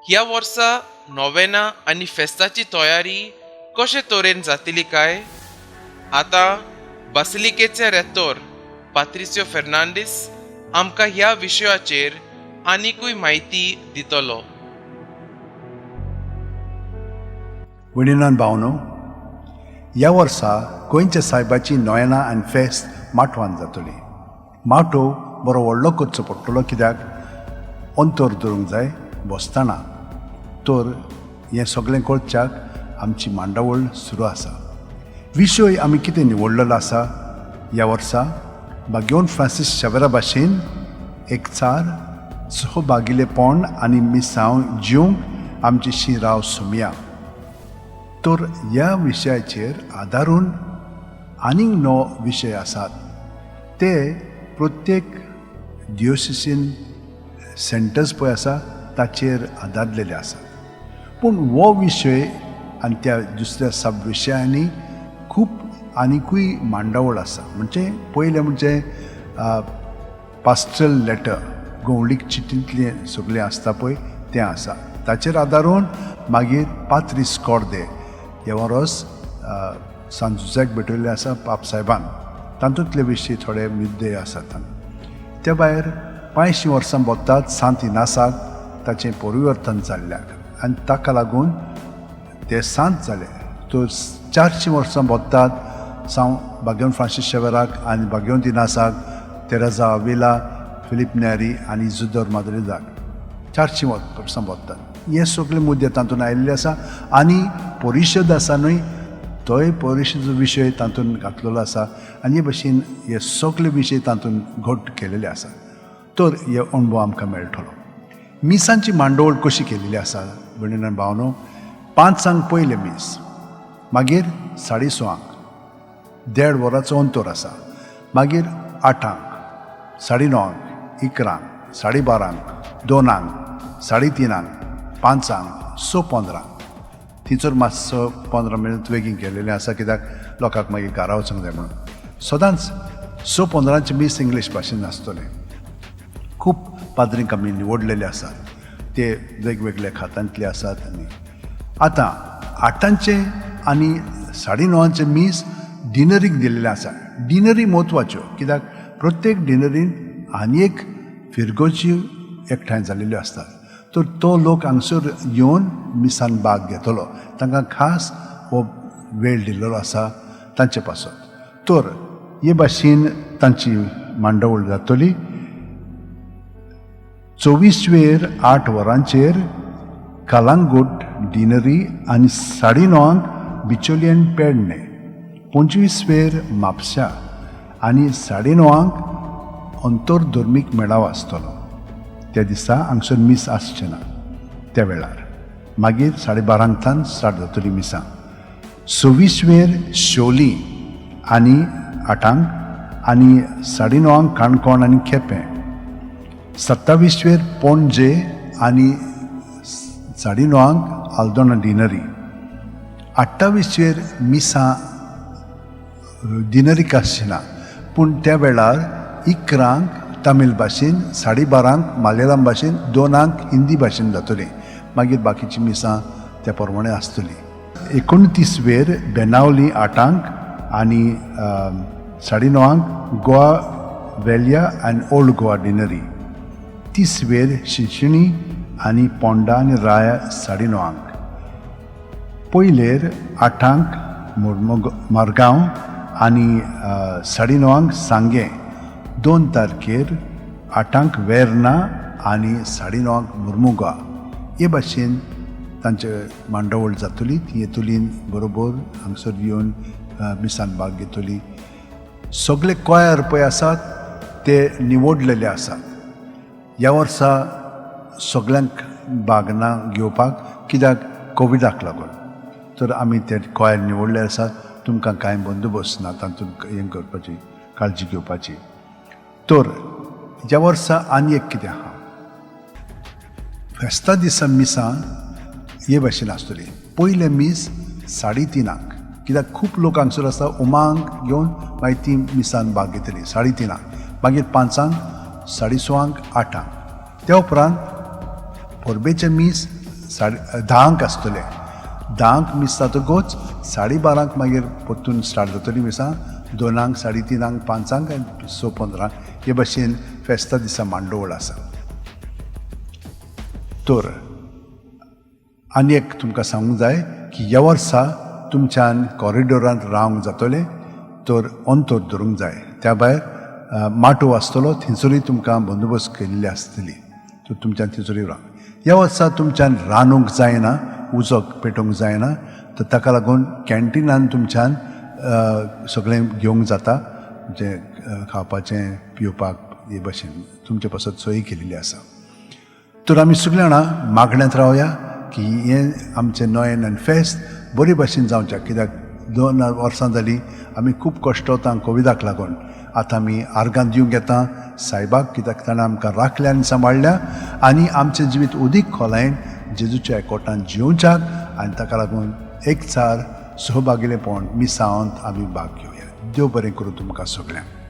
ह्या वर्सा नोवेना आनी फेस्ताची तयारी कशे तरेन जातली काय आतां बासिलिकेचे रेक्टर पात्रिसियो फेर्नांडीस आमकां ह्या विशयाचेर आनीकूय म्हायती दितलो. वडिलान भावनो, ह्या वर्सा गोंयच्या सायबाची नोवेना आनी फेस्त माटवान जातली. माटो बरो व्हडलो करचो पडटलो, कित्याक अंतर धरूंक जाय बसतना. तर हें सगळें करच्याक आमची मांडावळ सुरू आसा. विशय आमी कितें निवडलेलो आसा ह्या वर्सा भाग्योन फ्रांसिस शावेरा भाशेन एकचार सहभागिले पोंड आनी मिसांव जिवंक आमची शिराव सोमया. तर ह्या विशयाचेर आदारून आनीक 9 विशय आसात. ते प्रत्येक डिओसिसीन सेंटर्स पळय आसा ताचेर आदारलेले आसात. पूण हो विशय आनी त्या दुसऱ्या सब विशयांनी खूब आनीकूय मांडावळ आसा. म्हणजे पयलें म्हणजे पास्टल लेटर, गवळीक चिठींतले सगळें आसता पळय तें आसा. ताचेर आदारून मागीर पात्रीस कोर्दे हे वरोस सांजुजाक भेटयल्ले आसा पाप सायबान. तातूंतले विशीं थोडे मुद्दे आसात. त्या भायर 500 वर्सां बोगतात सांत इनासाक ताचें परिवर्तन जाल्ल्याक आनी ताका लागून ते सांत जाले. तो 400 वर्सां बोगतात सावन भाग्योन फ्रांसीस शेवेराक आनी भाग्योन इनासाक, तेरेजा अविला, फिलीप नेरी आनी इजुदोर माद्रिदाक 400 वर्सां बोगतात. हे सगळे मुद्दे तातूंत आयिल्ले आसा. आनी परिशद आसा न्हय, तोय परिशद विशय तातूंत घातलेलो आसा. आनी हे भशेन हे सगळे विशय तातूंत घट केलेले आसा. तर हे अणभव आमकां मेळटलो. मिसांची मांडोवळ कशी केलेली आसा भयणी आनी भावनो, 5 पयले मीस, मागीर 6:30, 1.5 वरांचो अंतर आसा. मागीर 8, 9:30, 11, 12:30, 2, 3:30, 5, 6:15. थिचर मातसो 15 मिनट बेगीन केलेलें आसा, कित्याक लोकांक मागीर घरा वचूंक जाय म्हणून. सदांच 6:15 मीस इंग्लीश भाशेन आसतलें. खूब पाद्रींक आमी निवडलेले आसात, ते वेगवेगळ्या खात्यांतले आसात. आनी आतां 8 आनी 9:30 मीस डिनरीक दिल्लेले आसा. डिनरी म्हत्वाच्यो, कित्याक प्रत्येक डिनरीन आनी एक फिरगोची एकठांय जाल्ल्यो आसतात. तर तो लोक हांगसर येवन मिसान भाग घेतलो. तांकां खास हो वेळ दिल्लो आसा तांचे पासून. तर हे भाशेन तांची मांडावळ जातली. 24 8 वरांचेर कालांगूट डिनरी आनी 9:30 बिचोलियन पेडणे. 25 म्हापसा आनी 9:30 अंतरधर्मीक मेळावो आसतलो. त्या दिसा हांगसर मीस आसचें ना त्या वेळार. मागीर 12:30 स्टार्ट जातली मिसां. 26 शिओली आनी 8 आनी 9:30 काणकोण आनी केपें. 27 पणजे आनी 9:30 आल्दोना डिनरी. 28 मिसां डिनरीक आसची ना, पूण त्या वेळार 11 तमीळ भाशेन, 12:30 मल्याळम भाशेन, 2 हिंदी भाशेन जातली. मागीर बाकीची मिसां त्या प्रमाणे आसतली. 29 बेनावली 8 आनी 9:30 गोवा वेल्या आनी ओल्ड गोवा डिनरी. 30 चिंचिणी आनी पोंडा आनी राया 9:30. पयलेर 8 मारगांव आनी 9:30 सांगे. 2 तारखेर 8 वेर्ना आनी 9:30 मुर्मुगांव. हे भाशेन तांचे मांडावळ जातली. ती येतली बरोबर हांगसर येवन मिसान भाग घेतली. सगळे कोयर पळय आसात ते निवडलेले आसात. ह्या वर्सा सगळ्यांक भाग ना घेवपाक, कित्याक कोविडाक लागून. तर आमी ते कोयर निवडले आसात. तुमकां कांय बंदोबस्त ना तातूंत हें करपाची, काळजी घेवपाची. तर ह्या वर्सा आनी एक कितें आहा, फेस्ता दिसा मिसां हे भाशेन आसतली. पयले मीस 3:30, कित्याक खूब लोक हांगसर आसता उमांग घेवन मागीर ती मिसान भाग घेतली 3:30. मागीर 5, 6:15, 8. त्या उपरांत परबेचे मीस 10 आसतले. 10 मीस जातकूच 12:30 मागीर परतून स्टार्ट जातली मिसां. 2, 3:30, 5 आनी 6:15 हे भाशेन फेस्ता दिसा मांडोवळ आसा. तर आनी एक तुमकां सांगूंक जाय की ह्या वर्सा तुमच्यान कॉरिडोरांत रावंक जातलें तर अंतर धरूंक जाय. त्या भायर माटो आसतलो, थंयसरूय तुमकां बंदोबस्त केल्ली आसतली, तर तुमच्यान थंयसरूय राव. ह्या वर्सा तुमच्यान रांदूंक जायना, उजो पेटोवंक जायना, तर ताका लागून कॅन्टिनान तुमच्यान सगळें घेवंक जाता, जें खावपाचें पिवपाक हे भाशेन तुमचे पासत सोयी केलेली आसा. तर आमी सगळीं जाणां मागण्यांत रावया की हें आमचें नोयेन आनी फेस्त बरे भाशेन जावचें. कित्याक 2 वर्सां जालीं आमी खूब कश्टवता कोविडाक लागून. आतां आमी आर्गां दिवंक येता सायबाक, कित्याक ताणें आमकां राखल्या आनी सांबाळल्या आनी आमचें जिवीत उदीक खोलायेन जेजूच्या एकवटान जिवच्याक, आनी ताका लागून एकचार सहभागिलेपण मिसावंत आमी भाग घेवया. देव बरें करूं तुमकां सगळ्यांक.